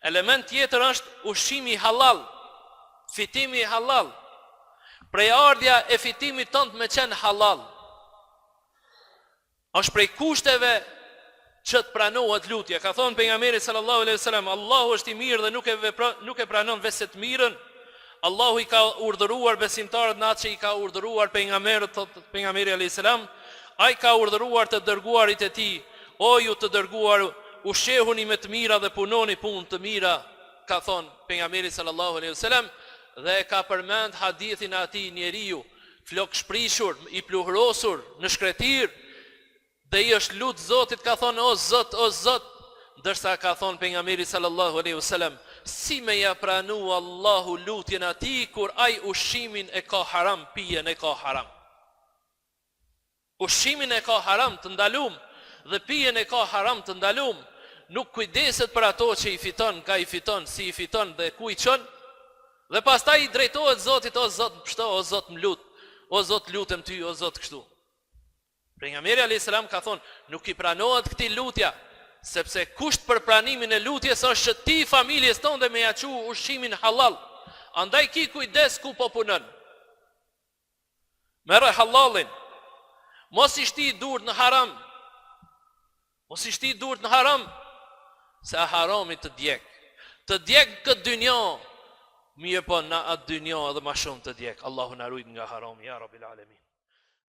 Element tjetër është ushqimi halal, fitimi halal. Prej ardhja e fitimit tënd me qenë halal. Është prej kushteve që të pranohet lutja. Ka thonë pejgamberi sallallahu alaihi wasallam, Allahu është i mirë dhe nuk e pranon vetë të mirën. Allahu i ka urdhëruar besimtarët në atë që i ka urdhëruar pejgamberët, thotë pejgamberi alayhis salam, ai ka urdhëruar të dërguarit e tij, o ju të dërguar, ushqehuni me të mira dhe punoni punë të mira, ka thonë pejgamberi sallallahu alaihi wasallam, dhe ka përmend hadithin e atij njeriu flok shprishur, i pluhrosur në shkretir, dhe i është lut Zotit, ka thonë o Zot, ndërsa ka thonë pejgamberi sallallahu alaihi wasallam, si me ja pranu Allahu lutjen atij kur ai ushqimin e ka haram, pijen e ka haram. Ushqimin e ka haram të ndalum dhe pijen e ka haram të ndalum, nuk kujdeset për ato që i fiton, ka i fiton, si i fiton dhe ku i çon, dhe pastaj i drejtohet Zotit, o Zot më pështo, o Zot më lut, o Zot lutem ty, o Zot kështu. Pejgamberi alayhis salam ka thonë, nuk i pranohet këtij lutja, sepse kusht për pranimin e lutjes është që ti familjes tonë me ja çu ushqimin halal. Andaj ki kujdes ku po punon. Merë halalin. Mos i shti durt në haram. Mos i shti durt në haram, se harami të djeg. Të djeg këtë dynja, mirë po na atë dynja edhe ma shumë të djeg. Allahu na ruaj nga harami, ya Rabbil Alamin.